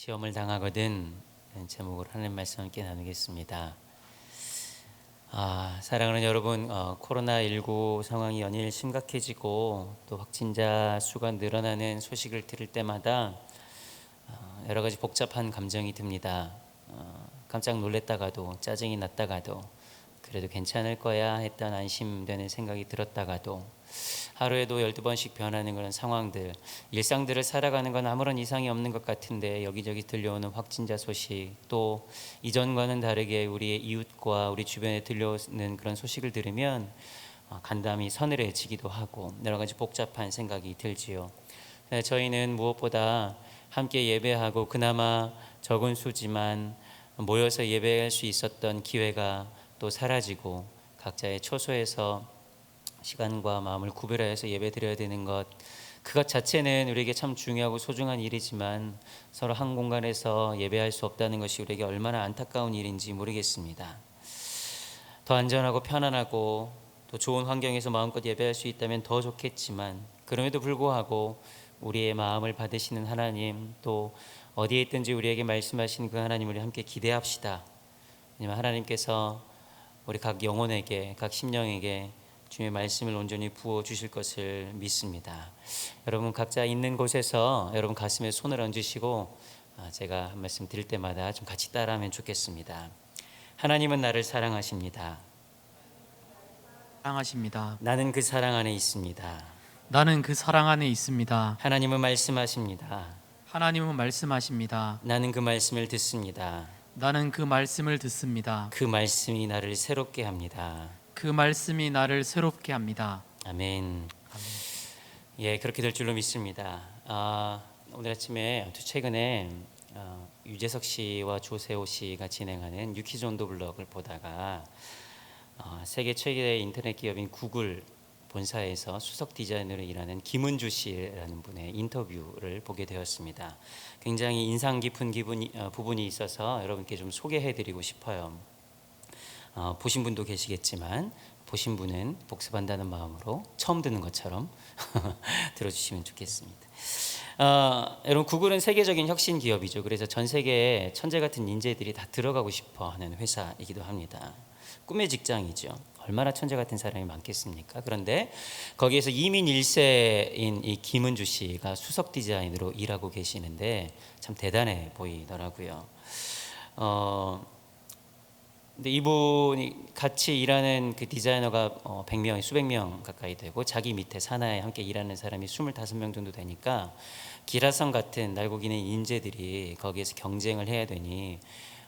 시험을 당하거든 제목으로 하나님 말씀 함께 나누겠습니다. 사랑하는 여러분, 코로나19 상황이 연일 심각해지고 또 확진자 수가 늘어나는 소식을 들을 때마다 여러 가지 복잡한 감정이 듭니다. 깜짝 놀랐다가도 짜증이 났다가도 그래도 괜찮을 거야 했던 안심되는 생각이 들었다가도 하루에도 12번씩 변하는 그런 상황들, 일상들을 살아가는 건 아무런 이상이 없는 것 같은데 여기저기 들려오는 확진자 소식, 또 이전과는 다르게 우리의 이웃과 우리 주변에 들려오는 그런 소식을 들으면 간담이 서늘해지기도 하고 여러 가지 복잡한 생각이 들지요. 저희는 무엇보다 함께 예배하고 그나마 적은 수지만 모여서 예배할 수 있었던 기회가 또 사라지고 각자의 처소에서 시간과 마음을 구별하여서 예배드려야 되는 것, 그것 자체는 우리에게 참 중요하고 소중한 일이지만 서로 한 공간에서 예배할 수 없다는 것이 우리에게 얼마나 안타까운 일인지 모르겠습니다. 더 안전하고 편안하고 또 좋은 환경에서 마음껏 예배할 수 있다면 더 좋겠지만 그럼에도 불구하고 우리의 마음을 받으시는 하나님, 또 어디에 있든지 우리에게 말씀하시는 그 하나님을 함께 기대합시다. 왜냐하면 하나님께서 우리 각 영혼에게, 각 심령에게 주의 말씀을 온전히 부어 주실 것을 믿습니다. 여러분 각자 있는 곳에서 여러분 가슴에 손을 얹으시고 제가 한 말씀 드릴 때마다 좀 같이 따라하면 좋겠습니다. 하나님은 나를 사랑하십니다. 사랑하십니다. 나는 그 사랑 안에 있습니다. 나는 그 사랑 안에 있습니다. 하나님은 말씀하십니다. 하나님은 말씀하십니다. 나는 그 말씀을 듣습니다. 나는 그 말씀을 듣습니다. 그 말씀이 나를 새롭게 합니다. 그 말씀이 나를 새롭게 합니다. 아멘. 예, 그렇게 될 줄로 믿습니다. 오늘 아침에 최근에 유재석 씨와 조세호 씨가 진행하는 유키즈 온 더 블럭을 보다가 세계 최대의 인터넷 기업인 구글 본사에서 수석 디자이너로 일하는 김은주 씨라는 분의 인터뷰를 보게 되었습니다. 굉장히 인상 깊은 부분이 있어서 여러분께 좀 소개해드리고 싶어요. 보신 분도 계시겠지만 보신 분은 복습한다는 마음으로 처음 듣는 것처럼 들어주시면 좋겠습니다. 여러분 구글은 세계적인 혁신 기업이죠. 그래서 전 세계에 천재 같은 인재들이 다 들어가고 싶어하는 회사이기도 합니다. 꿈의 직장이죠. 얼마나 천재 같은 사람이 많겠습니까? 그런데 거기에서 이민 1세인 이 김은주 씨가 수석 디자인으로 일하고 계시는데 참 대단해 보이더라고요. 근데 이분이 같이 일하는 그 디자이너가 100명, 수백 명 가까이 되고 자기 밑에 산하에 함께 일하는 사람이 25명 정도 되니까 기라성 같은 날고 기는 인재들이 거기에서 경쟁을 해야 되니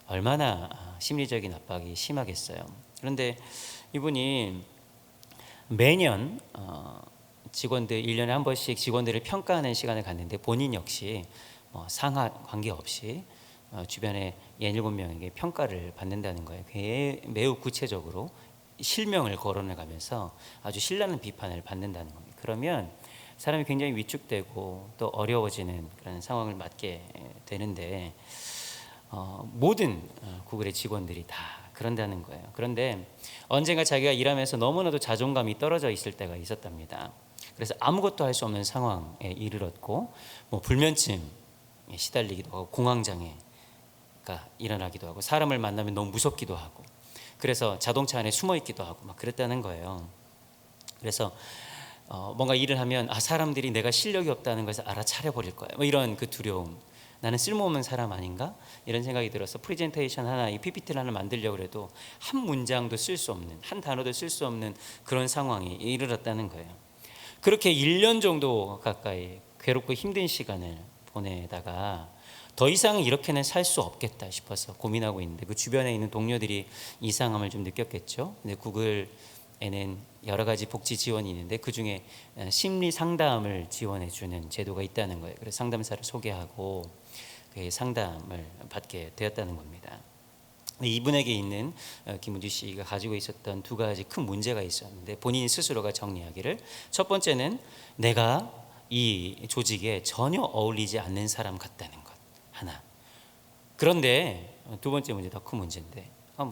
얼마나 심리적인 압박이 심하겠어요. 그런데 이분이 매년 직원들 1년에 한 번씩 직원들을 평가하는 시간을 갖는데 본인 역시 상하 관계없이 주변에 7명에게 평가를 받는다는 거예요. 매우 구체적으로 실명을 거론해 가면서 아주 신랄한 비판을 받는다는 겁니다. 그러면 사람이 굉장히 위축되고 또 어려워지는 그런 상황을 맞게 되는데 모든 구글의 직원들이 다 그런다는 거예요. 그런데 언젠가 자기가 일하면서 너무나도 자존감이 떨어져 있을 때가 있었답니다. 그래서 아무것도 할 수 없는 상황에 이르렀고 불면증에 시달리기도 하고 공황장애가 일어나기도 하고 사람을 만나면 너무 무섭기도 하고 그래서 자동차 안에 숨어 있기도 하고 막 그랬다는 거예요. 그래서 뭔가 일을 하면 사람들이 내가 실력이 없다는 것을 알아차려 버릴 거야. 이런 그 두려움. 나는 쓸모없는 사람 아닌가? 이런 생각이 들어서 프레젠테이션 하나, 이 PPT를 하나 만들려고 해도 한 문장도 쓸 수 없는, 한 단어도 쓸 수 없는 그런 상황이 이르렀다는 거예요. 그렇게 1년 정도 가까이 괴롭고 힘든 시간을 보내다가 더 이상 이렇게는 살 수 없겠다 싶어서 고민하고 있는데 그 주변에 있는 동료들이 이상함을 좀 느꼈겠죠. 근데 구글에는 여러 가지 복지 지원이 있는데 그중에 심리 상담을 지원해 주는 제도가 있다는 거예요. 그래서 상담사를 소개하고 그 상담을 받게 되었다는 겁니다. 이분에게 있는 김은주 씨가 가지고 있었던 두 가지 큰 문제가 있었는데 본인 스스로가 정리하기를 첫 번째는 내가 이 조직에 전혀 어울리지 않는 사람 같다는 것 하나. 그런데 두 번째 문제 더 큰 문제인데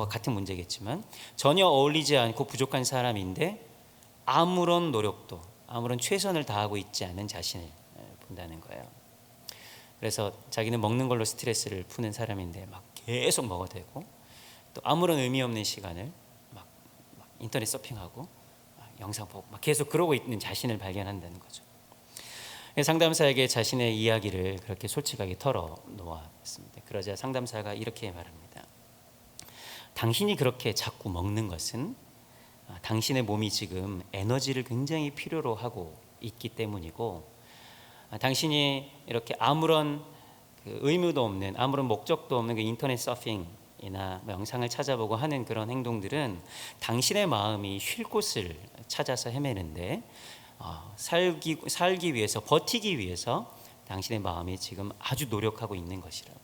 같은 문제겠지만 전혀 어울리지 않고 부족한 사람인데 아무런 노력도 아무런 최선을 다하고 있지 않은 자신을 본다는 거예요. 그래서 자기는 먹는 걸로 스트레스를 푸는 사람인데 막 계속 먹어대고 또 아무런 의미 없는 시간을 막 인터넷 서핑하고 막 영상 보고 막 계속 그러고 있는 자신을 발견한다는 거죠. 상담사에게 자신의 이야기를 그렇게 솔직하게 털어놓았습니다. 그러자 상담사가 이렇게 말합니다. 당신이 그렇게 자꾸 먹는 것은 당신의 몸이 지금 에너지를 굉장히 필요로 하고 있기 때문이고, 당신이 이렇게 아무런 그 의무도 없는, 아무런 목적도 없는 그 인터넷 서핑이나 영상을 찾아보고 하는 그런 행동들은 당신의 마음이 쉴 곳을 찾아서 헤매는데 살기 위해서, 버티기 위해서 당신의 마음이 지금 아주 노력하고 있는 것이라.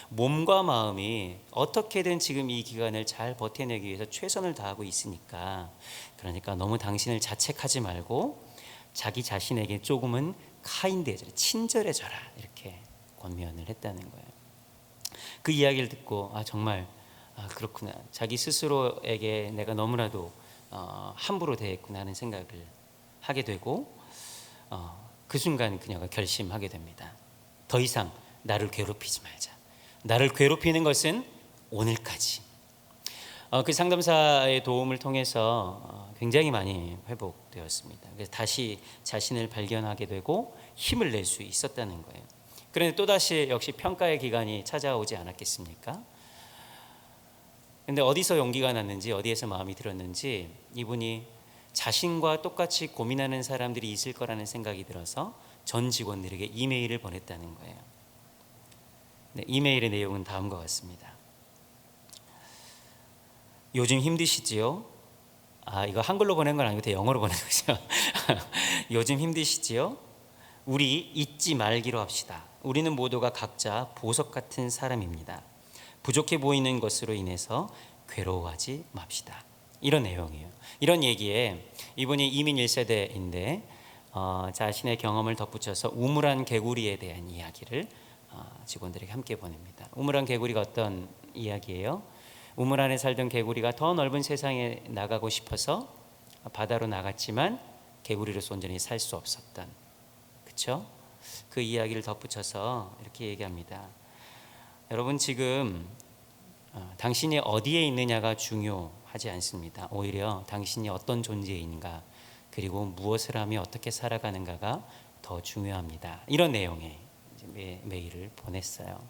몸과 마음이 어떻게든 지금 이 기간을 잘 버텨내기 위해서 최선을 다하고 있으니까, 그러니까 너무 당신을 자책하지 말고 자기 자신에게 조금은 카인드해져라, 친절해져라, 이렇게 권면을 했다는 거예요. 그 이야기를 듣고 정말 그렇구나, 자기 스스로에게 내가 너무나도 함부로 대했구나 하는 생각을 하게 되고, 그 순간 그녀가 결심하게 됩니다. 더 이상 나를 괴롭히지 말자. 나를 괴롭히는 것은 오늘까지. 그 상담사의 도움을 통해서 굉장히 많이 회복되었습니다. 그래서 다시 자신을 발견하게 되고 힘을 낼 수 있었다는 거예요. 그런데 또다시 역시 평가의 기간이 찾아오지 않았겠습니까? 근데 어디서 용기가 났는지, 어디에서 마음이 들었는지 이분이 자신과 똑같이 고민하는 사람들이 있을 거라는 생각이 들어서 전 직원들에게 이메일을 보냈다는 거예요. 네, 이메일의 내용은 다음과 같습니다. 요즘 힘드시지요? 이거 한글로 보낸 건 아니고 영어로 보낸 거죠. 요즘 힘드시지요? 우리 잊지 말기로 합시다. 우리는 모두가 각자 보석 같은 사람입니다. 부족해 보이는 것으로 인해서 괴로워하지 맙시다. 이런 내용이에요. 이런 얘기에 이분이 이민 1세대인데 자신의 경험을 덧붙여서 우물안 개구리에 대한 이야기를 직원들에게 함께 보냅니다. 우물안 개구리가 어떤 이야기예요? 우물 안에 살던 개구리가 더 넓은 세상에 나가고 싶어서 바다로 나갔지만 개구리로서 온전히 살 수 없었던, 그렇죠? 그 이야기를 덧붙여서 이렇게 얘기합니다. 여러분, 지금 당신이 어디에 있느냐가 중요하지 않습니다. 오히려 당신이 어떤 존재인가, 그리고 무엇을 하며 어떻게 살아가는가가 더 중요합니다. 이런 내용의 메일을 보냈어요.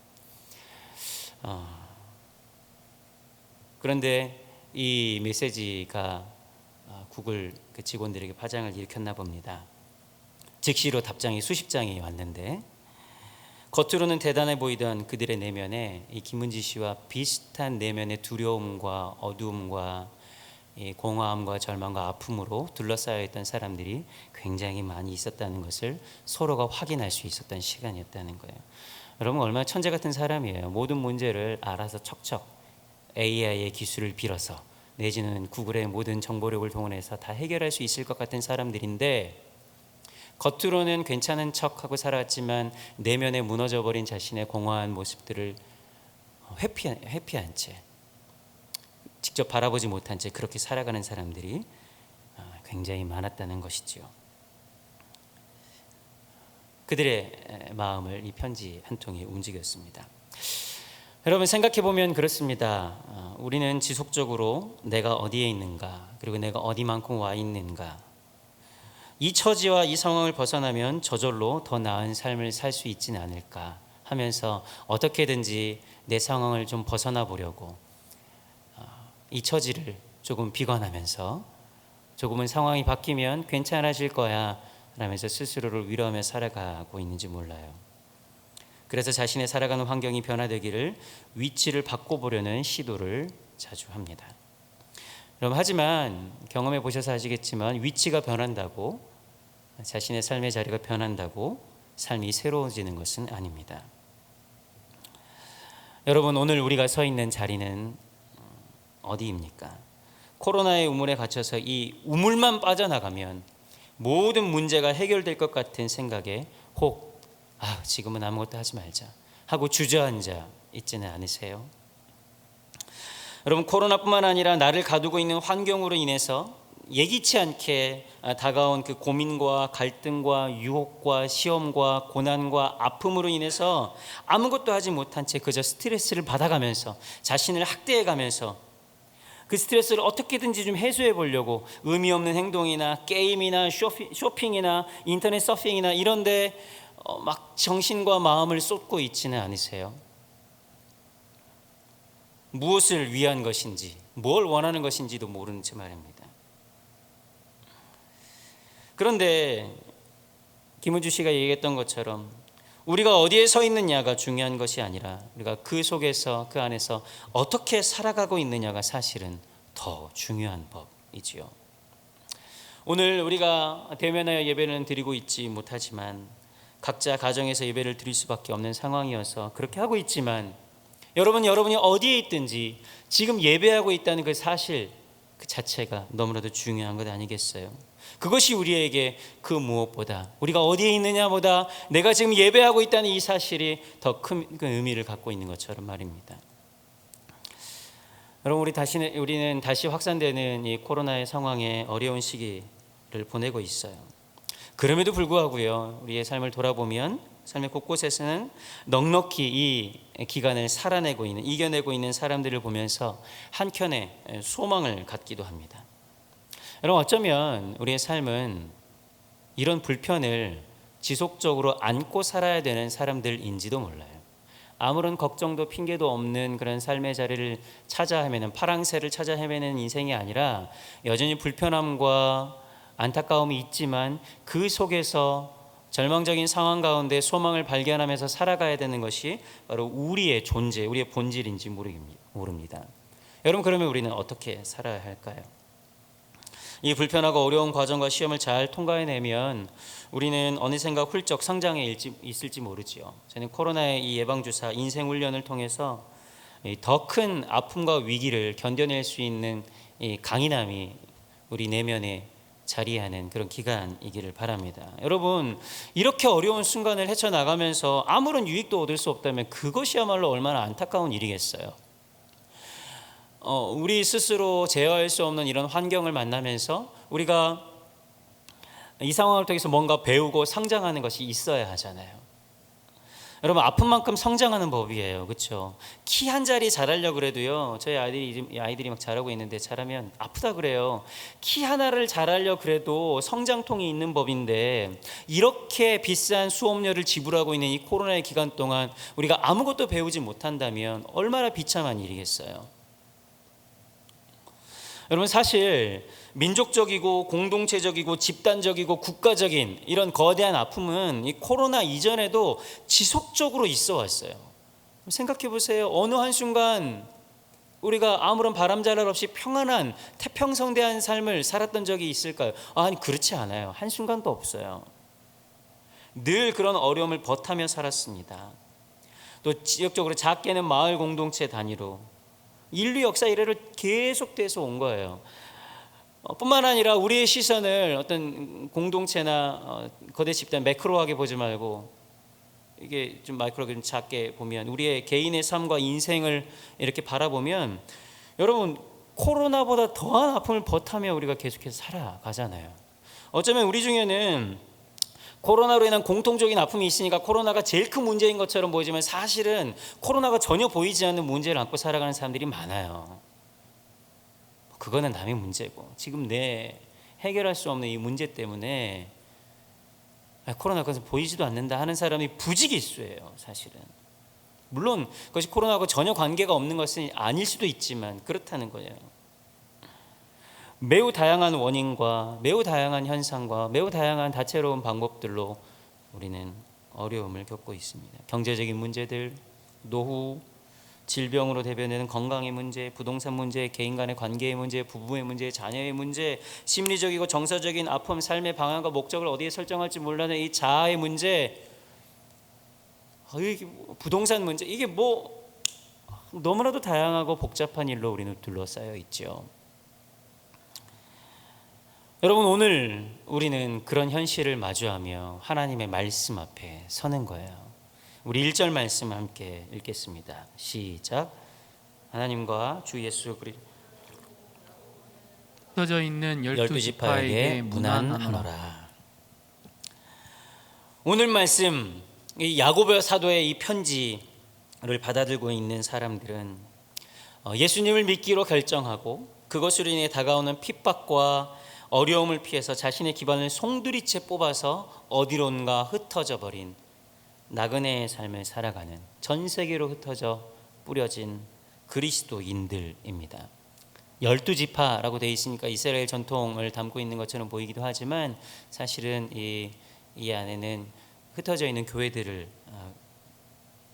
그런데 이 메시지가 구글 그 직원들에게 파장을 일으켰나 봅니다. 즉시로 답장이 수십 장이 왔는데, 겉으로는 대단해 보이던 그들의 내면에 이 김은지 씨와 비슷한 내면의 두려움과 어두움과 이 공허함과 절망과 아픔으로 둘러싸여 있던 사람들이 굉장히 많이 있었다는 것을 서로가 확인할 수 있었던 시간이었다는 거예요. 여러분, 얼마나 천재 같은 사람이에요. 모든 문제를 알아서 척척 AI의 기술을 빌어서 내지는 구글의 모든 정보력을 동원해서 다 해결할 수 있을 것 같은 사람들인데, 겉으로는 괜찮은 척하고 살았지만 내면에 무너져버린 자신의 공허한 모습들을 회피한 채, 직접 바라보지 못한 채 그렇게 살아가는 사람들이 굉장히 많았다는 것이지요. 그들의 마음을 이 편지 한 통이 움직였습니다. 여러분, 생각해보면 그렇습니다. 우리는 지속적으로 내가 어디에 있는가, 그리고 내가 어디만큼 와 있는가, 이 처지와 이 상황을 벗어나면 저절로 더 나은 삶을 살 수 있지는 않을까 하면서 어떻게든지 내 상황을 좀 벗어나 보려고 이 처지를 조금 비관하면서 조금은 상황이 바뀌면 괜찮아질 거야 라면서 스스로를 위로하며 살아가고 있는지 몰라요. 그래서 자신의 살아가는 환경이 변화되기를 위치를 바꿔보려는 시도를 자주 합니다. 여러분, 하지만 경험해 보셔서 아시겠지만 위치가 변한다고, 자신의 삶의 자리가 변한다고 삶이 새로워지는 것은 아닙니다. 여러분, 오늘 우리가 서 있는 자리는 어디입니까? 코로나의 우물에 갇혀서 이 우물만 빠져나가면 모든 문제가 해결될 것 같은 생각에 혹 지금은 아무것도 하지 말자 하고 주저앉아 있지는 않으세요? 여러분, 코로나뿐만 아니라 나를 가두고 있는 환경으로 인해서 예기치 않게 다가온 그 고민과 갈등과 유혹과 시험과 고난과 아픔으로 인해서 아무것도 하지 못한 채 그저 스트레스를 받아가면서 자신을 학대해가면서 그 스트레스를 어떻게든지 좀 해소해 보려고 의미 없는 행동이나 게임이나 쇼핑이나 인터넷 서핑이나 이런데 막 정신과 마음을 쏟고 있지는 않으세요? 무엇을 위한 것인지, 뭘 원하는 것인지도 모르는 채 말입니다. 그런데 김은주 씨가 얘기했던 것처럼 우리가 어디에 서 있느냐가 중요한 것이 아니라 우리가 그 속에서, 그 안에서 어떻게 살아가고 있느냐가 사실은 더 중요한 법이지요. 오늘 우리가 대면하여 예배는 드리고 있지 못하지만 각자 가정에서 예배를 드릴 수밖에 없는 상황이어서 그렇게 하고 있지만 여러분이 어디에 있든지 지금 예배하고 있다는 그 사실 그 자체가 너무나도 중요한 것 아니겠어요? 그것이 우리에게 그 무엇보다 우리가 어디에 있느냐보다 내가 지금 예배하고 있다는 이 사실이 더 큰 의미를 갖고 있는 것처럼 말입니다. 여러분, 우리는 다시 확산되는 이 코로나의 상황에 어려운 시기를 보내고 있어요. 그럼에도 불구하고요, 우리의 삶을 돌아보면 삶의 곳곳에서는 넉넉히 이 기간을 살아내고 있는, 이겨내고 있는 사람들을 보면서 한켠에 소망을 갖기도 합니다. 여러분, 어쩌면 우리의 삶은 이런 불편을 지속적으로 안고 살아야 되는 사람들인지도 몰라요. 아무런 걱정도 핑계도 없는 그런 삶의 자리를 찾아 헤매는, 파랑새를 찾아 헤매는 인생이 아니라 여전히 불편함과 안타까움이 있지만 그 속에서 절망적인 상황 가운데 소망을 발견하면서 살아가야 되는 것이 바로 우리의 존재, 우리의 본질인지 모릅니다. 여러분, 그러면 우리는 어떻게 살아야 할까요? 이 불편하고 어려운 과정과 시험을 잘 통과해내면 우리는 어느샌가 훌쩍 성장해 있을지 모르지요. 저는 코로나의 이 예방주사 인생훈련을 통해서 더 큰 아픔과 위기를 견뎌낼 수 있는 이 강인함이 우리 내면에 자리하는 그런 기간이기를 바랍니다. 여러분, 이렇게 어려운 순간을 헤쳐나가면서 아무런 유익도 얻을 수 없다면 그것이야말로 얼마나 안타까운 일이겠어요. 우리 스스로 제어할 수 없는 이런 환경을 만나면서 우리가 이 상황을 통해서 뭔가 배우고 성장하는 것이 있어야 하잖아요. 여러분, 아픈 만큼 성장하는 법이에요. 그렇죠? 키 한 자리 자라려고 그래도요, 저희 아이들이 막 자라고 있는데 자라면 아프다 그래요. 키 하나를 자라려고 그래도 성장통이 있는 법인데 이렇게 비싼 수업료를 지불하고 있는 이 코로나의 기간 동안 우리가 아무것도 배우지 못한다면 얼마나 비참한 일이겠어요. 여러분, 사실 민족적이고 공동체적이고 집단적이고 국가적인 이런 거대한 아픔은 이 코로나 이전에도 지속적으로 있어 왔어요. 생각해 보세요. 어느 한순간 우리가 아무런 바람자랄 없이 평안한 태평성대한 삶을 살았던 적이 있을까요? 아니, 그렇지 않아요. 한순간도 없어요. 늘 그런 어려움을 버타며 살았습니다. 또 지역적으로 작게는 마을 공동체 단위로 인류 역사 이래로 계속돼서 온 거예요. 뿐만 아니라 우리의 시선을 어떤 공동체나 거대 집단 매크로하게 보지 말고 이게 좀 마이크로하게 좀 작게 보면 우리의 개인의 삶과 인생을 이렇게 바라보면 여러분, 코로나보다 더한 아픔을 버타며 우리가 계속해서 살아가잖아요. 어쩌면 우리 중에는 코로나로 인한 공통적인 아픔이 있으니까 코로나가 제일 큰 문제인 것처럼 보이지만 사실은 코로나가 전혀 보이지 않는 문제를 안고 살아가는 사람들이 많아요. 그거는 남의 문제고 지금 내 해결할 수 없는 이 문제 때문에 코로나 그것은 보이지도 않는다 하는 사람이 부지기수예요. 사실은 물론 그것이 코로나하고 전혀 관계가 없는 것은 아닐 수도 있지만 그렇다는 거예요. 매우 다양한 원인과 매우 다양한 현상과 매우 다양한 다채로운 방법들로 우리는 어려움을 겪고 있습니다. 경제적인 문제들, 노후, 질병으로 대변되는 건강의 문제, 부동산 문제, 개인 간의 관계의 문제, 부부의 문제, 자녀의 문제, 심리적이고 정서적인 아픔, 삶의 방향과 목적을 어디에 설정할지 몰라는 이 자아의 문제, 부동산 문제, 이게 뭐 너무나도 다양하고 복잡한 일로 우리는 둘러싸여 있죠. 여러분, 오늘 우리는 그런 현실을 마주하며 하나님의 말씀 앞에 서는 거예요. 우리 1절 말씀 함께 읽겠습니다. 시작. 하나님과 주 예수 그리스도 흩어져 있는 12지파에게 문안하노라. 오늘 말씀, 이 야고보 사도의 이 편지를 받아들고 있는 사람들은 예수님을 믿기로 결정하고 그것으로 인해 다가오는 핍박과 어려움을 피해서 자신의 기반을 송두리째 뽑아서 어디론가 흩어져 버린 나그네의 삶을 살아가는, 전 세계로 흩어져 뿌려진 그리스도인들입니다. 12지파라고 되어 있으니까 이스라엘 전통을 담고 있는 것처럼 보이기도 하지만 사실은 이 안에는 흩어져 있는 교회들을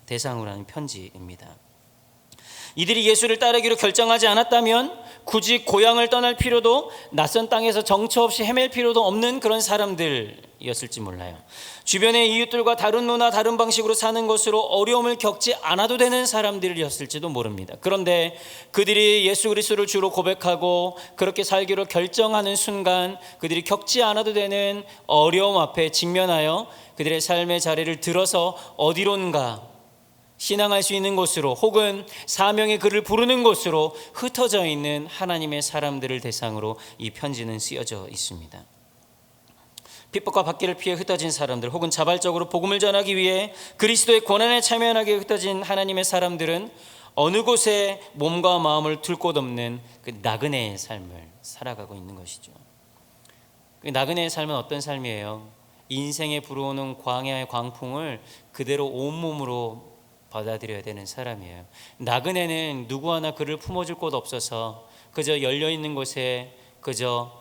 대상으로 하는 편지입니다. 이들이 예수를 따르기로 결정하지 않았다면 굳이 고향을 떠날 필요도, 낯선 땅에서 정처 없이 헤맬 필요도 없는 그런 사람들이었을지 몰라요. 주변의 이웃들과 다른 문화, 다른 방식으로 사는 것으로 어려움을 겪지 않아도 되는 사람들이었을지도 모릅니다. 그런데 그들이 예수 그리스도를 주로 고백하고 그렇게 살기로 결정하는 순간, 그들이 겪지 않아도 되는 어려움 앞에 직면하여 그들의 삶의 자리를 들어서 어디론가 신앙할 수 있는 곳으로, 혹은 사명의 그를 부르는 곳으로 흩어져 있는 하나님의 사람들을 대상으로 이 편지는 쓰여져 있습니다. 핍박과 박해를 피해 흩어진 사람들, 혹은 자발적으로 복음을 전하기 위해 그리스도의 고난에 참여하게 흩어진 하나님의 사람들은 어느 곳에 몸과 마음을 둘 곳 없는 그 나그네의 삶을 살아가고 있는 것이죠. 그 나그네의 삶은 어떤 삶이에요? 인생에 불어오는 광야의 광풍을 그대로 온몸으로 받아들여야 되는 사람이에요. 나그네는 누구 하나 그를 품어줄 곳 없어서 그저 열려있는 곳에, 그저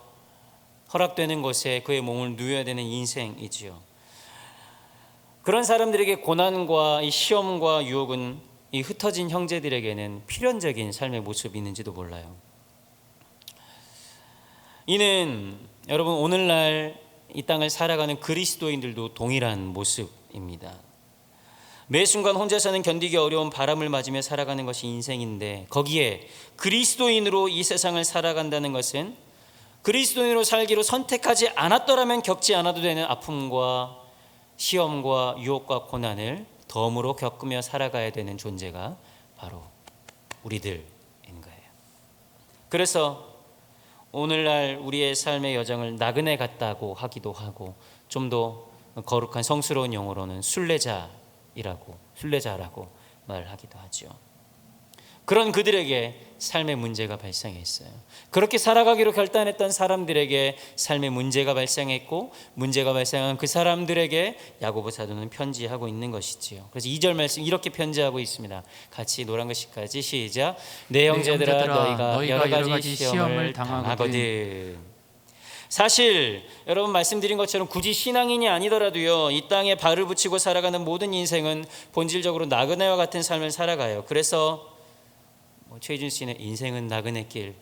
허락되는 곳에 그의 몸을 누워야 되는 인생이지요. 그런 사람들에게 고난과 이 시험과 유혹은 이 흩어진 형제들에게는 필연적인 삶의 모습이 있는지도 몰라요. 이는 여러분, 오늘날 이 땅을 살아가는 그리스도인들도 동일한 모습입니다. 매 순간 혼자서는 견디기 어려운 바람을 맞으며 살아가는 것이 인생인데, 거기에 그리스도인으로 이 세상을 살아간다는 것은 그리스도인으로 살기로 선택하지 않았더라면 겪지 않아도 되는 아픔과 시험과 유혹과 고난을 덤으로 겪으며 살아가야 되는 존재가 바로 우리들인 거예요. 그래서 오늘날 우리의 삶의 여정을 나그네 같다고 하기도 하고, 좀 더 거룩한 성스러운 용어로는 순례자라고 말하기도 하죠. 그런 그들에게 삶의 문제가 발생했어요. 그렇게 살아가기로 결단했던 사람들에게 삶의 문제가 발생했고, 문제가 발생한 그 사람들에게 야고보 사도는 편지하고 있는 것이지요. 그래서 2절 말씀 이렇게 편지하고 있습니다. 같이 노란 글씨까지 시작. 내 형제들아, 너희가 여러 가지 시험을 당하거든. 사실 여러분 말씀드린 것처럼 굳이 신앙인이 아니더라도요, 이 땅에 발을 붙이고 살아가는 모든 인생은 본질적으로 나그네와 같은 삶을 살아가요. 그래서 최희준 씨는 인생은 나그네길,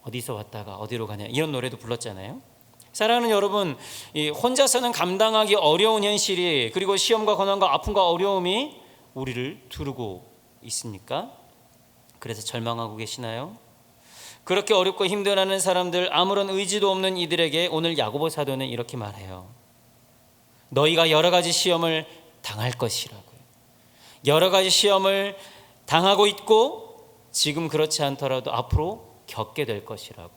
어디서 왔다가 어디로 가냐, 이런 노래도 불렀잖아요. 사랑하는 여러분, 혼자서는 감당하기 어려운 현실이, 그리고 시험과 고난과 아픔과 어려움이 우리를 두르고 있습니까? 그래서 절망하고 계시나요? 그렇게 어렵고 힘들어하는 사람들, 아무런 의지도 없는 이들에게 오늘 야고보 사도는 이렇게 말해요. 너희가 여러 가지 시험을 당할 것이라고요. 여러 가지 시험을 당하고 있고 지금 그렇지 않더라도 앞으로 겪게 될 것이라고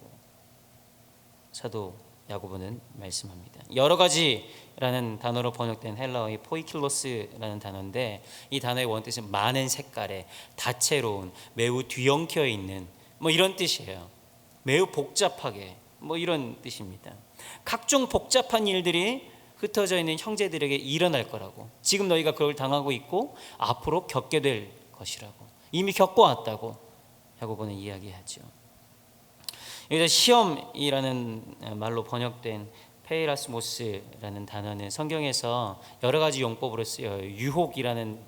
사도 야고보는 말씀합니다. 여러 가지라는 단어로 번역된 헬라어의 포이킬로스라는 단어인데, 이 단어의 원뜻은 많은 색깔의, 다채로운, 매우 뒤엉켜 있는 이런 뜻이에요. 매우 복잡하게 이런 뜻입니다. 각종 복잡한 일들이 흩어져 있는 형제들에게 일어날 거라고, 지금 너희가 그걸 당하고 있고 앞으로 겪게 될 것이라고, 이미 겪어왔다고 야고보는 이야기하죠. 여기서 시험이라는 말로 번역된 페이라스모스라는 단어는 성경에서 여러 가지 용법으로 쓰여요. 유혹이라는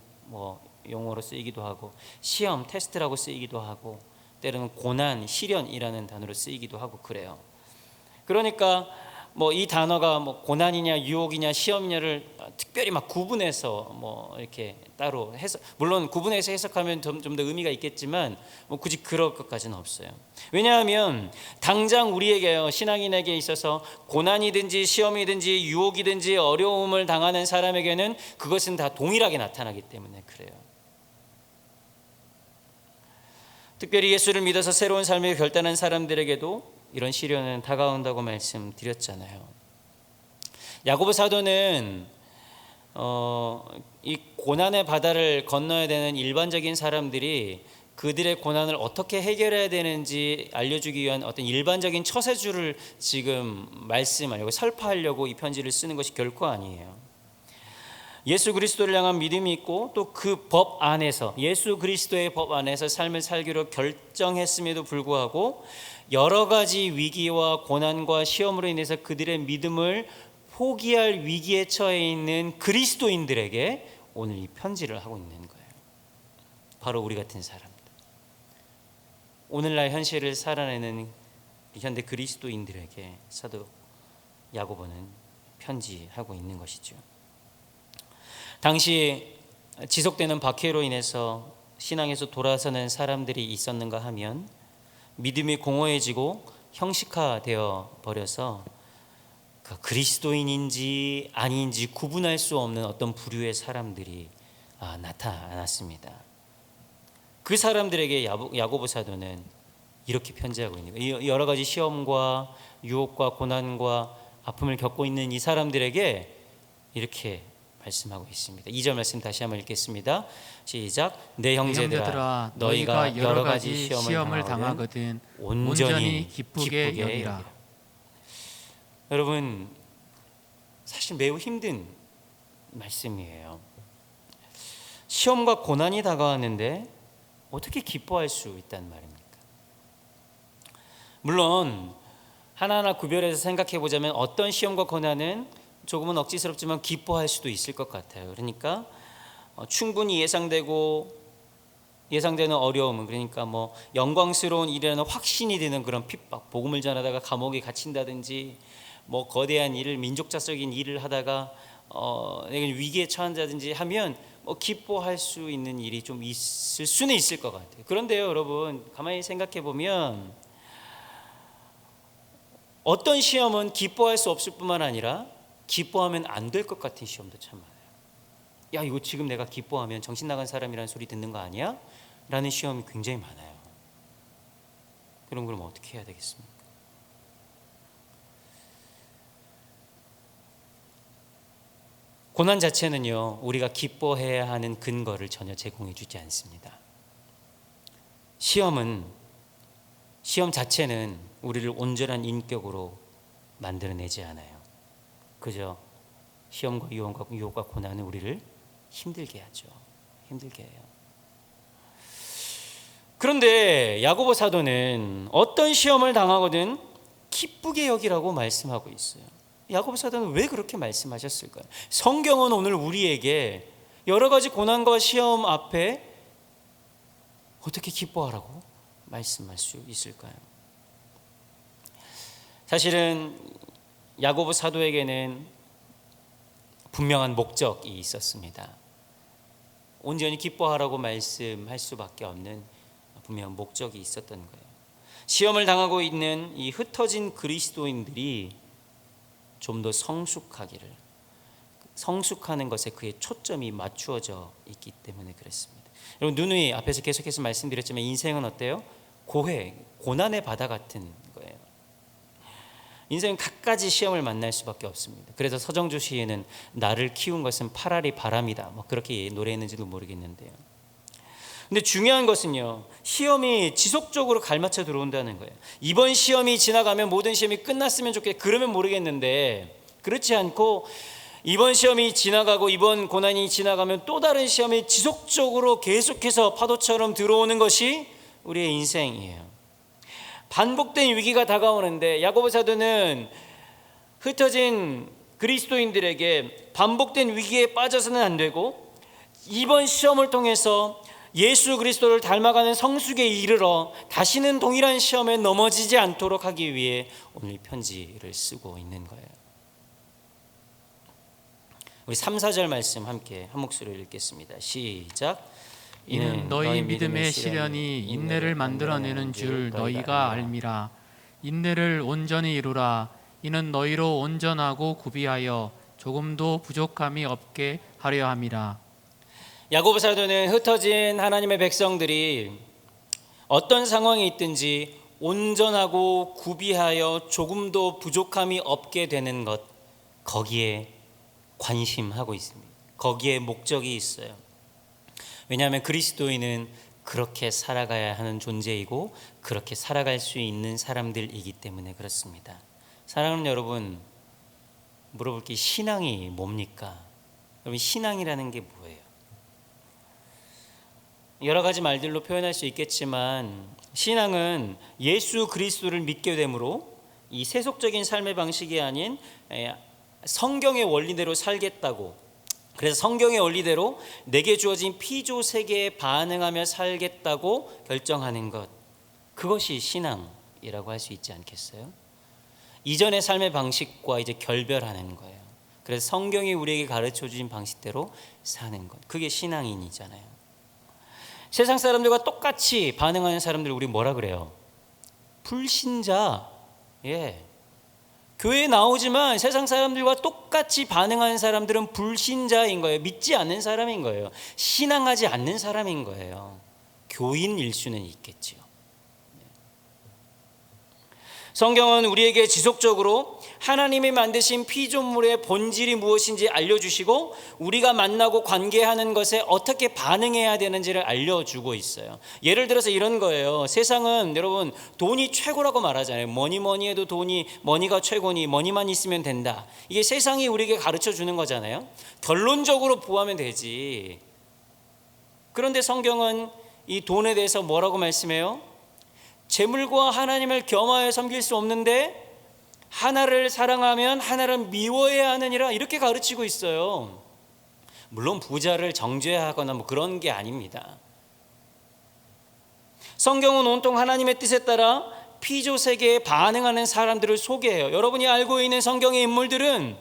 용어로 쓰이기도 하고, 시험, 테스트라고 쓰이기도 하고, 때로는 고난, 시련이라는 단어로 쓰이기도 하고 그래요. 그러니까 이 단어가 고난이냐 유혹이냐 시험이냐를 특별히 구분해서 이렇게 따로 해서, 물론 구분해서 해석하면 좀 더 의미가 있겠지만 굳이 그럴 것까지는 없어요. 왜냐하면 당장 우리에게요, 신앙인에게 있어서 고난이든지 시험이든지 유혹이든지 어려움을 당하는 사람에게는 그것은 다 동일하게 나타나기 때문에 그래요. 특별히 예수를 믿어서 새로운 삶을 결단한 사람들에게도 이런 시련은 다가온다고 말씀드렸잖아요. 야고보 사도는 이 고난의 바다를 건너야 되는 일반적인 사람들이 그들의 고난을 어떻게 해결해야 되는지 알려주기 위한 어떤 일반적인 처세줄을 지금 말씀하려고 설파하려고 이 편지를 쓰는 것이 결코 아니에요. 예수 그리스도를 향한 믿음이 있고 또 그 법 안에서 예수 그리스도의 법 안에서 삶을 살기로 결정했음에도 불구하고 여러 가지 위기와 고난과 시험으로 인해서 그들의 믿음을 포기할 위기에 처해 있는 그리스도인들에게 오늘 이 편지를 하고 있는 거예요. 바로 우리 같은 사람들, 오늘날 현실을 살아내는 현대 그리스도인들에게 사도 야고보는 편지하고 있는 것이죠. 당시 지속되는 박해로 인해서 신앙에서 돌아서는 사람들이 있었는가 하면 믿음이 공허해지고 형식화되어 버려서 그리스도인인지 아닌지 구분할 수 없는 어떤 부류의 사람들이 나타났습니다. 그 사람들에게 야고보 사도는 이렇게 편지하고 있는 거예요. 여러 가지 시험과 유혹과 고난과 아픔을 겪고 있는 이 사람들에게 이렇게 말씀하고 있습니다. 2절 말씀 다시 한번 읽겠습니다. 시작. 내 형제들아 너희가 여러 가지 시험을 당하거든 온전히 기쁘게 여기라. 여러분, 사실 매우 힘든 말씀이에요. 시험과 고난이 다가왔는데 어떻게 기뻐할 수 있단 말입니까? 물론 하나하나 구별해서 생각해 보자면 어떤 시험과 고난은 조금은 억지스럽지만 기뻐할 수도 있을 것 같아요. 그러니까 충분히 예상되는 어려움은, 그러니까 영광스러운 일이라는 확신이 드는 그런 핍박, 복음을 전하다가 감옥에 갇힌다든지 거대한 일을, 민족자적인 일을 하다가 위기에 처한다든지 하면 기뻐할 수 있는 일이 좀 있을 수는 있을 것 같아요. 그런데요, 여러분, 가만히 생각해 보면 어떤 시험은 기뻐할 수 없을 뿐만 아니라 기뻐하면 안 될 것 같은 시험도 참 많아요. 야, 이거 지금 내가 기뻐하면 정신 나간 사람이라는 소리 듣는 거 아니야? 라는 시험이 굉장히 많아요. 그럼 어떻게 해야 되겠습니까? 고난 자체는요, 우리가 기뻐해야 하는 근거를 전혀 제공해 주지 않습니다. 시험 자체는 우리를 온전한 인격으로 만들어내지 않아요. 그저 시험과 유혹과 고난은 우리를 힘들게 하죠. 힘들게 해요. 그런데 야고보 사도는 어떤 시험을 당하거든 기쁘게 여기라고 말씀하고 있어요. 야고보 사도는 왜 그렇게 말씀하셨을까요? 성경은 오늘 우리에게 여러 가지 고난과 시험 앞에 어떻게 기뻐하라고 말씀할 수 있을까요? 사실은 야고보 사도에게는 분명한 목적이 있었습니다. 온전히 기뻐하라고 말씀할 수밖에 없는 분명한 목적이 있었던 거예요. 시험을 당하고 있는 이 흩어진 그리스도인들이 좀 더 성숙하는 것에 그의 초점이 맞추어져 있기 때문에 그렇습니다. 여러분, 누누이 앞에서 계속해서 말씀드렸지만 인생은 어때요? 고난의 바다 같은 거예요. 인생은 갖가지 시험을 만날 수밖에 없습니다. 그래서 서정주 시인은 나를 키운 것은 파라리 바람이다, 그렇게 노래했는지도 모르겠는데요. 근데 중요한 것은요, 시험이 지속적으로 갈맞춰 들어온다는 거예요. 이번 시험이 지나가면 모든 시험이 끝났으면 좋겠다, 그러면 모르겠는데, 그렇지 않고 이번 시험이 지나가고 이번 고난이 지나가면 또 다른 시험이 지속적으로 계속해서 파도처럼 들어오는 것이 우리의 인생이에요. 반복된 위기가 다가오는데 야고보 사도는 흩어진 그리스도인들에게 반복된 위기에 빠져서는 안 되고 이번 시험을 통해서 예수 그리스도를 닮아가는 성숙에 이르러 다시는 동일한 시험에 넘어지지 않도록 하기 위해 오늘 이 편지를 쓰고 있는 거예요. 우리 3, 4절 말씀 함께 한 목소리로 읽겠습니다. 시작. 이는 너희 믿음의 시련이 인내를 만들어내는 줄 너희가 알미라. 인내를 온전히 이루라. 이는 너희로 온전하고 구비하여 조금도 부족함이 없게 하려 함이라. 야고보 사도는 흩어진 하나님의 백성들이 어떤 상황에 있든지 온전하고 구비하여 조금도 부족함이 없게 되는 것, 거기에 관심하고 있습니다. 거기에 목적이 있어요. 왜냐하면 그리스도인은 그렇게 살아가야 하는 존재이고 그렇게 살아갈 수 있는 사람들이기 때문에 그렇습니다. 사랑하는 여러분, 물어볼 게 신앙이 뭡니까? 여러분, 신앙이라는 게 뭐예요? 여러 가지 말들로 표현할 수 있겠지만 신앙은 예수 그리스도를 믿게 되므로 이 세속적인 삶의 방식이 아닌 성경의 원리대로 살겠다고, 그래서 성경의 원리대로 내게 주어진 피조 세계에 반응하며 살겠다고 결정하는 것, 그것이 신앙이라고 할 수 있지 않겠어요? 이전의 삶의 방식과 이제 결별하는 거예요. 그래서 성경이 우리에게 가르쳐 주신 방식대로 사는 것, 그게 신앙인이잖아요. 세상 사람들과 똑같이 반응하는 사람들 우리 뭐라 그래요? 불신자. 교회에 나오지만 세상 사람들과 똑같이 반응하는 사람들은 불신자인 거예요. 믿지 않는 사람인 거예요. 신앙하지 않는 사람인 거예요. 교인일 수는 있겠지요. 성경은 우리에게 지속적으로 하나님이 만드신 피조물의 본질이 무엇인지 알려주시고 우리가 만나고 관계하는 것에 어떻게 반응해야 되는지를 알려주고 있어요. 예를 들어서 이런 거예요. 세상은 여러분 돈이 최고라고 말하잖아요. 뭐니 해도 머니가 최고니 머니만 있으면 된다. 이게 세상이 우리에게 가르쳐 주는 거잖아요. 결론적으로 보하면 되지. 그런데 성경은 이 돈에 대해서 뭐라고 말씀해요? 재물과 하나님을 겸하여 섬길 수 없는데 하나를 사랑하면 하나를 미워해야 하느니라, 이렇게 가르치고 있어요. 물론 부자를 정죄하거나 뭐 그런 게 아닙니다. 성경은 온통 하나님의 뜻에 따라 피조 세계에 반응하는 사람들을 소개해요. 여러분이 알고 있는 성경의 인물들은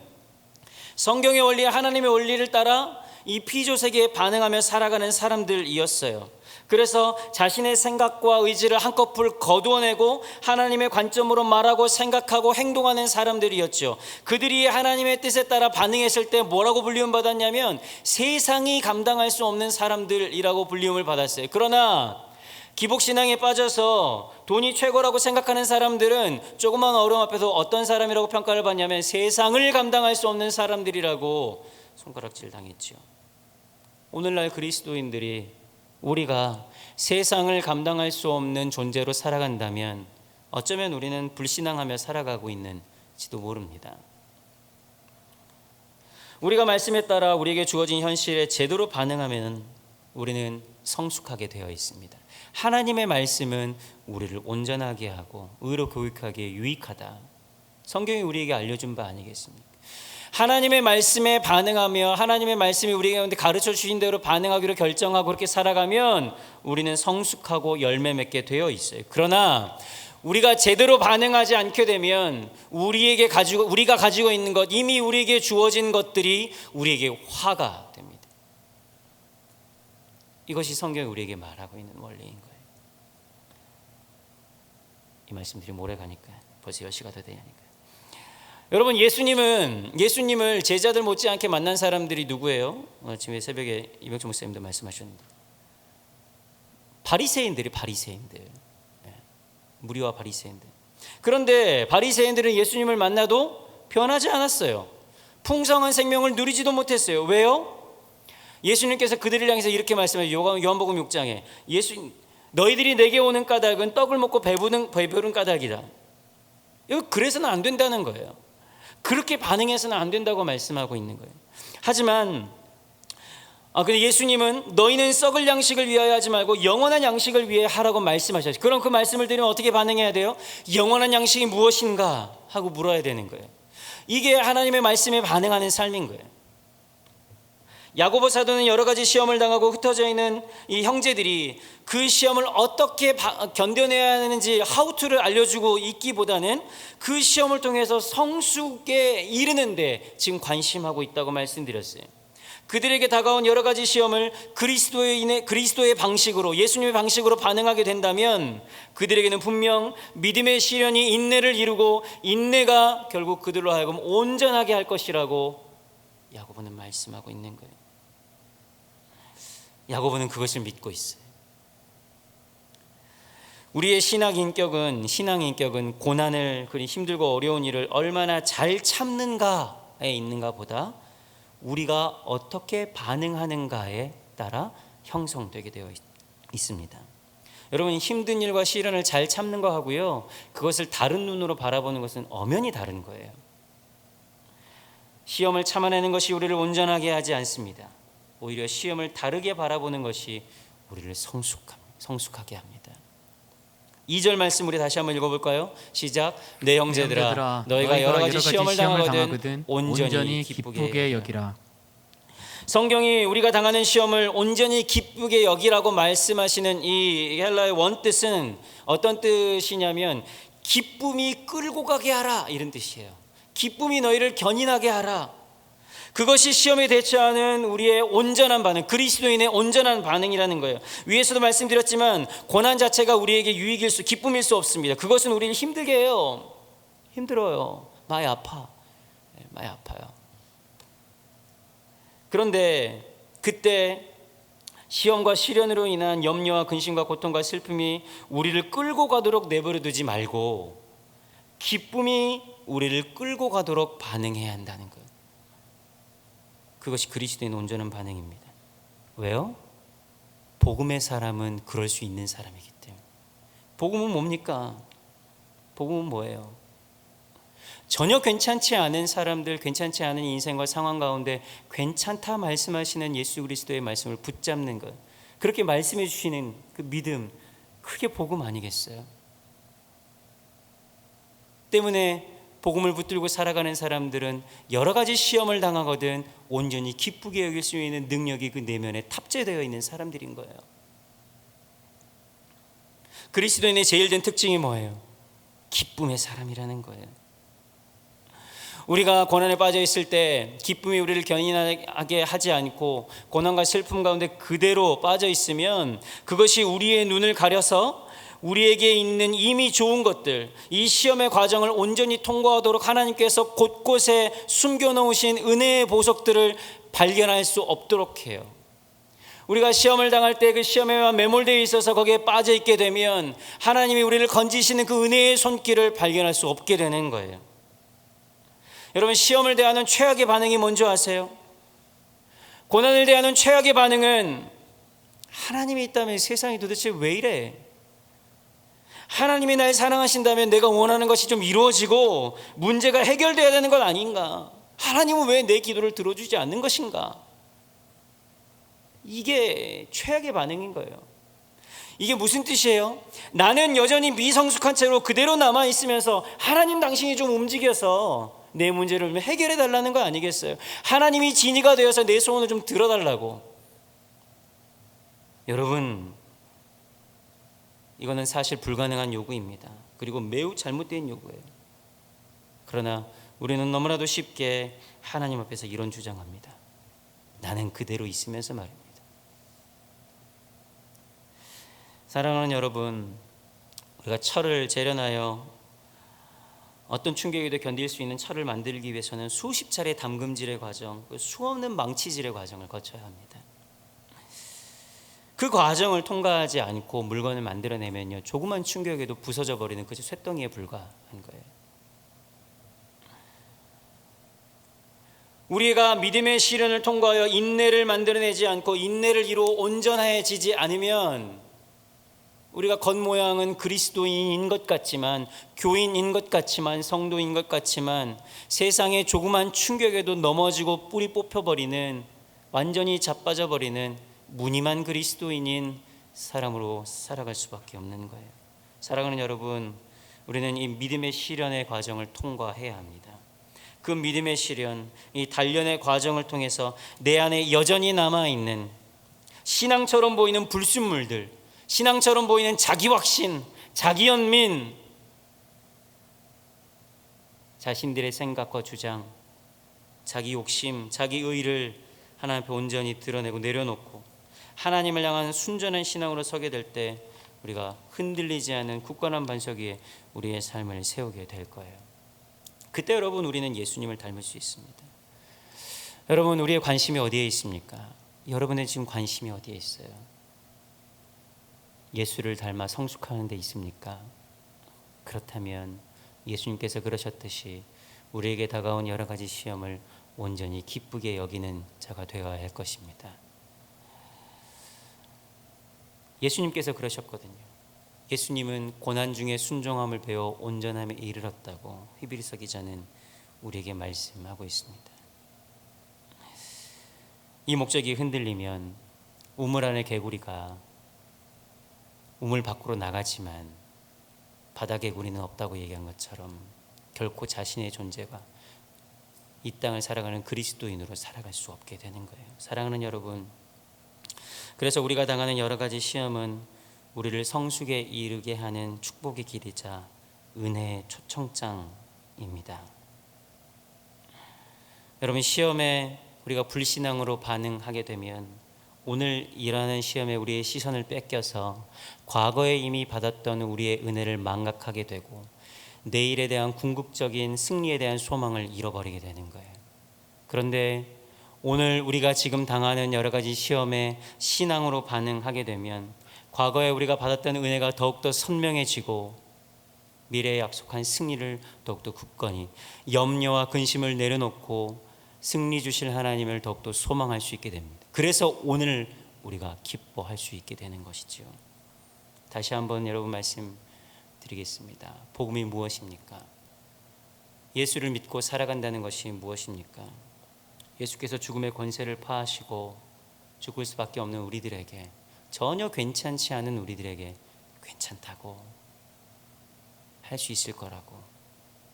성경의 원리, 하나님의 원리를 따라 이 피조 세계에 반응하며 살아가는 사람들이었어요. 그래서 자신의 생각과 의지를 한꺼풀 거두어내고 하나님의 관점으로 말하고 생각하고 행동하는 사람들이었죠. 그들이 하나님의 뜻에 따라 반응했을 때 뭐라고 불리움 받았냐면 세상이 감당할 수 없는 사람들이라고 불리움을 받았어요. 그러나 기복신앙에 빠져서 돈이 최고라고 생각하는 사람들은 조그만 어려움 앞에서 어떤 사람이라고 평가를 받냐면 세상을 감당할 수 없는 사람들이라고 손가락질 당했죠. 오늘날 그리스도인들이 우리가 세상을 감당할 수 없는 존재로 살아간다면 어쩌면 우리는 불신앙하며 살아가고 있는지도 모릅니다. 우리가 말씀에 따라 우리에게 주어진 현실에 제대로 반응하면 우리는 성숙하게 되어 있습니다. 하나님의 말씀은 우리를 온전하게 하고 의로 교육하기에 유익하다. 성경이 우리에게 알려준 바 아니겠습니까? 하나님의 말씀에 반응하며 하나님의 말씀이 우리에게 가르쳐 주신 대로 반응하기로 결정하고 그렇게 살아가면 우리는 성숙하고 열매 맺게 되어 있어요. 그러나 우리가 제대로 반응하지 않게 되면 우리가 가지고 있는 것, 이미 우리에게 주어진 것들이 우리에게 화가 됩니다. 이것이 성경이 우리에게 말하고 있는 원리인 거예요. 이 말씀들이 오래 가니까 벌써 10시가 더 되니까. 여러분, 예수님을 제자들 못지않게 만난 사람들이 누구예요? 아침에 새벽에 이명철 목사님도 말씀하셨는데 바리새인들. 무리와 바리새인들. 그런데 바리새인들은 예수님을 만나도 변하지 않았어요. 풍성한 생명을 누리지도 못했어요. 왜요? 예수님께서 그들을 향해서 이렇게 말씀해요. 요한복음 6장에 너희들이 내게 오는 까닭은 떡을 먹고 배부른 까닭이다. 그래서는 안 된다는 거예요. 그렇게 반응해서는 안 된다고 말씀하고 있는 거예요. 하지만 근데 예수님은 너희는 썩을 양식을 위하여 하지 말고 영원한 양식을 위해 하라고 말씀하셨어요. 그럼 그 말씀을 들으면 어떻게 반응해야 돼요? 영원한 양식이 무엇인가 하고 물어야 되는 거예요. 이게 하나님의 말씀에 반응하는 삶인 거예요. 야고보 사도는 여러 가지 시험을 당하고 흩어져 있는 이 형제들이 그 시험을 어떻게 견뎌내야 하는지 하우투를 알려주고 있기보다는 그 시험을 통해서 성숙에 이르는데 지금 관심하고 있다고 말씀드렸어요. 그들에게 다가온 여러 가지 시험을 그리스도의 방식으로, 예수님의 방식으로 반응하게 된다면 그들에게는 분명 믿음의 시련이 인내를 이루고 인내가 결국 그들로 하여금 온전하게 할 것이라고 야고보는 말씀하고 있는 거예요. 야고보는 그것을 믿고 있어요. 우리의 신앙 인격은 고난을, 그리 힘들고 어려운 일을 얼마나 잘 참는가에 있는가 보다 우리가 어떻게 반응하는가에 따라 형성되게 되어 있습니다. 여러분, 힘든 일과 시련을 잘 참는 거 하고요, 그것을 다른 눈으로 바라보는 것은 엄연히 다른 거예요. 시험을 참아내는 것이 우리를 온전하게 하지 않습니다. 오히려 시험을 다르게 바라보는 것이 우리를 성숙하게 합니다. 2절 말씀 우리 다시 한번 읽어볼까요? 시작. 내 형제들아, 너희가 여러 가지 시험을 당하거든 온전히 기쁘게 여기라. 성경이 우리가 당하는 시험을 온전히 기쁘게 여기라고 말씀하시는 이 헬라의 원뜻은 어떤 뜻이냐면 기쁨이 끌고 가게 하라, 이런 뜻이에요. 기쁨이 너희를 견인하게 하라. 그것이 시험에 대처하는 우리의 온전한 반응, 그리스도인의 온전한 반응이라는 거예요. 위에서도 말씀드렸지만 고난 자체가 우리에게 기쁨일 수 없습니다. 그것은 우리를 힘들게 해요. 힘들어요. 많이 아파요. 그런데 그때 시험과 시련으로 인한 염려와 근심과 고통과 슬픔이 우리를 끌고 가도록 내버려 두지 말고 기쁨이 우리를 끌고 가도록 반응해야 한다는 거예요. 그것이 그리스도인 온전한 반응입니다. 왜요? 복음의 사람은 그럴 수 있는 사람이기 때문에. 복음은 뭡니까? 복음은 뭐예요? 전혀 괜찮지 않은 사람들, 괜찮지 않은 인생과 상황 가운데 괜찮다 말씀하시는 예수 그리스도의 말씀을 붙잡는 것, 그렇게 말씀해 주시는 그 믿음, 그게 복음 아니겠어요? 때문에 복음을 붙들고 살아가는 사람들은 여러 가지 시험을 당하거든 온전히 기쁘게 여길 수 있는 능력이 그 내면에 탑재되어 있는 사람들인 거예요. 그리스도인의 제일 된 특징이 뭐예요? 기쁨의 사람이라는 거예요. 우리가 고난에 빠져 있을 때 기쁨이 우리를 견인하게 하지 않고 고난과 슬픔 가운데 그대로 빠져 있으면 그것이 우리의 눈을 가려서 우리에게 있는 이미 좋은 것들, 이 시험의 과정을 온전히 통과하도록 하나님께서 곳곳에 숨겨놓으신 은혜의 보석들을 발견할 수 없도록 해요. 우리가 시험을 당할 때 그 시험에만 매몰되어 있어서 거기에 빠져 있게 되면 하나님이 우리를 건지시는 그 은혜의 손길을 발견할 수 없게 되는 거예요. 여러분, 시험을 대하는 최악의 반응이 뭔지 아세요? 고난을 대하는 최악의 반응은 하나님이 있다면 세상이 도대체 왜 이래? 하나님이 날 사랑하신다면 내가 원하는 것이 좀 이루어지고 문제가 해결돼야 되는 건 아닌가? 하나님은 왜 내 기도를 들어주지 않는 것인가? 이게 최악의 반응인 거예요. 이게 무슨 뜻이에요? 나는 여전히 미성숙한 채로 그대로 남아있으면서 하나님 당신이 좀 움직여서 내 문제를 해결해 달라는 거 아니겠어요? 하나님이 진이가 되어서 내 소원을 좀 들어달라고. 여러분, 이거는 사실 불가능한 요구입니다. 그리고 매우 잘못된 요구예요. 그러나 우리는 너무나도 쉽게 하나님 앞에서 이런 주장합니다. 나는 그대로 있으면서 말입니다. 사랑하는 여러분, 우리가 철을 재련하여 어떤 충격에도 견딜 수 있는 철을 만들기 위해서는 수십 차례 담금질의 과정, 수없는 망치질의 과정을 거쳐야 합니다. 그 과정을 통과하지 않고 물건을 만들어내면요, 조그만 충격에도 부서져 버리는 그저 쇳덩이에 불과한 거예요. 우리가 믿음의 시련을 통과하여 인내를 만들어내지 않고 인내를 이루어 온전해지지 않으면 우리가 겉모양은 그리스도인인 것 같지만, 교인인 것 같지만, 성도인 것 같지만 세상의 조그만 충격에도 넘어지고 뿌리 뽑혀버리는, 완전히 자빠져버리는 무늬만 그리스도인인 사람으로 살아갈 수밖에 없는 거예요. 사랑하는 여러분, 우리는 이 믿음의 시련의 과정을 통과해야 합니다. 그 믿음의 시련, 이 단련의 과정을 통해서 내 안에 여전히 남아있는 신앙처럼 보이는 불순물들, 신앙처럼 보이는 자기 확신, 자기 연민, 자신들의 생각과 주장, 자기 욕심, 자기 의의를 하나님 앞에 온전히 드러내고 내려놓고 하나님을 향한 순전한 신앙으로 서게 될 때 우리가 흔들리지 않은 굳건한 반석 위에 우리의 삶을 세우게 될 거예요. 그때 여러분, 우리는 예수님을 닮을 수 있습니다. 여러분, 우리의 관심이 어디에 있습니까? 여러분의 지금 관심이 어디에 있어요? 예수를 닮아 성숙하는 데 있습니까? 그렇다면 예수님께서 그러셨듯이 우리에게 다가온 여러 가지 시험을 온전히 기쁘게 여기는 자가 되어야 할 것입니다. 예수님께서 그러셨거든요. 예수님은 고난 중에 순종함을 배워 온전함에 이르렀다고 히브리서 기자는 우리에게 말씀하고 있습니다. 이 목적이 흔들리면 우물 안의 개구리가 우물 밖으로 나가지만 바다개구리는 없다고 얘기한 것처럼 결코 자신의 존재가 이 땅을 살아가는 그리스도인으로 살아갈 수 없게 되는 거예요. 사랑하는 여러분, 그래서 우리가 당하는 여러 가지 시험은 우리를 성숙에 이르게 하는 축복의 길이자 은혜의 초청장입니다. 여러분, 시험에 우리가 불신앙으로 반응하게 되면 오늘 일하는 시험에 우리의 시선을 뺏겨서 과거에 이미 받았던 우리의 은혜를 망각하게 되고 내일에 대한 궁극적인 승리에 대한 소망을 잃어버리게 되는 거예요. 그런데 오늘 우리가 지금 당하는 여러 가지 시험에 신앙으로 반응하게 되면 과거에 우리가 받았던 은혜가 더욱더 선명해지고 미래에 약속한 승리를 더욱더 굳건히 염려와 근심을 내려놓고 승리 주실 하나님을 더욱더 소망할 수 있게 됩니다. 그래서 오늘 우리가 기뻐할 수 있게 되는 것이지요. 다시 한번 여러분 말씀드리겠습니다. 복음이 무엇입니까? 예수를 믿고 살아간다는 것이 무엇입니까? 예수께서 죽음의 권세를 파하시고 죽을 수밖에 없는 우리들에게, 전혀 괜찮지 않은 우리들에게 괜찮다고 할 수 있을 거라고,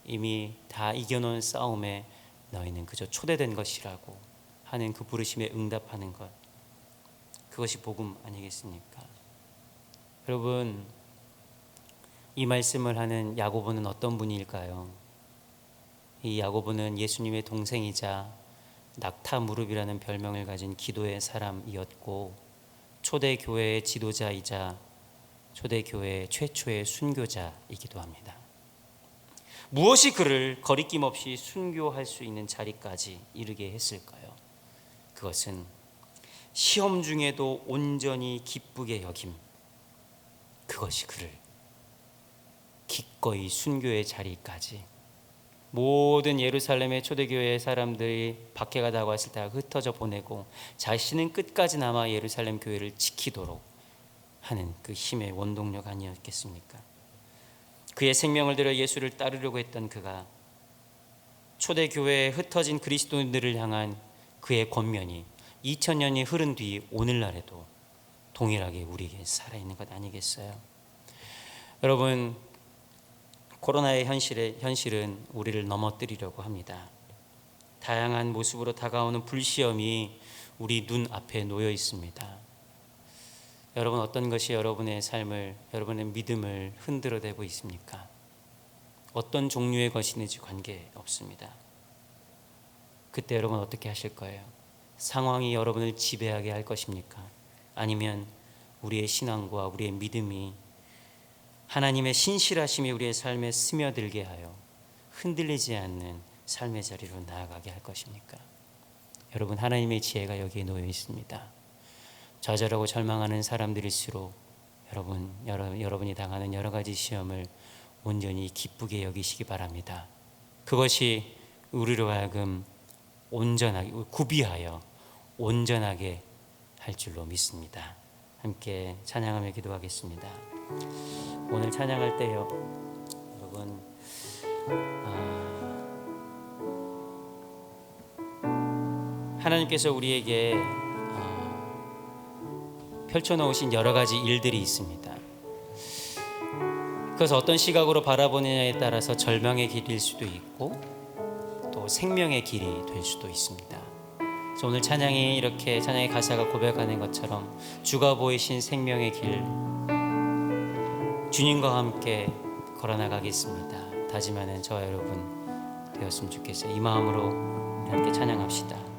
이미 다 이겨놓은 싸움에 너희는 그저 초대된 것이라고 하는 그 부르심에 응답하는 것, 그것이 복음 아니겠습니까? 여러분, 이 말씀을 하는 야고보는 어떤 분일까요? 이 야고보는 예수님의 동생이자 낙타 무릎이라는 별명을 가진 기도의 사람이었고 초대교회의 지도자이자 초대교회의 최초의 순교자이기도 합니다. 무엇이 그를 거리낌 없이 순교할 수 있는 자리까지 이르게 했을까요? 그것은 시험 중에도 온전히 기쁘게 여김, 그것이 그를 기꺼이 순교의 자리까지, 모든 예루살렘의 초대교회의 사람들이 박해가 다가왔을 때 흩어져 보내고 자신은 끝까지 남아 예루살렘 교회를 지키도록 하는 그 힘의 원동력 아니었겠습니까? 그의 생명을 들여 예수를 따르려고 했던 그가 초대교회에 흩어진 그리스도인들을 향한 그의 권면이 2000년이 흐른 뒤 오늘날에도 동일하게 우리에게 살아있는 것 아니겠어요? 여러분, 코로나의 현실은 우리를 넘어뜨리려고 합니다. 다양한 모습으로 다가오는 불시험이 우리 눈앞에 놓여 있습니다. 여러분, 어떤 것이 여러분의 삶을, 여러분의 믿음을 흔들어대고 있습니까? 어떤 종류의 것이든지 관계없습니다. 그때 여러분 어떻게 하실 거예요? 상황이 여러분을 지배하게 할 것입니까? 아니면 우리의 신앙과 우리의 믿음이, 하나님의 신실하심이 우리의 삶에 스며들게 하여 흔들리지 않는 삶의 자리로 나아가게 할 것입니까? 여러분, 하나님의 지혜가 여기에 놓여 있습니다. 좌절하고 절망하는 사람들일수록 여러분이 당하는 여러 가지 시험을 온전히 기쁘게 여기시기 바랍니다. 그것이 우리로 하여금 온전하게, 구비하여 온전하게 할 줄로 믿습니다. 함께 찬양하며 기도하겠습니다. 오늘 찬양할 때요, 여러분, 하나님께서 우리에게 펼쳐놓으신 여러 가지 일들이 있습니다. 그래서 어떤 시각으로 바라보느냐에 따라서 절망의 길일 수도 있고 또 생명의 길이 될 수도 있습니다. 그래서 오늘 찬양이 이렇게, 찬양의 가사가 고백하는 것처럼 주가 보이신 생명의 길, 주님과 함께 걸어나가겠습니다 다짐하는 저와 여러분 되었으면 좋겠어요. 이 마음으로 함께 찬양합시다.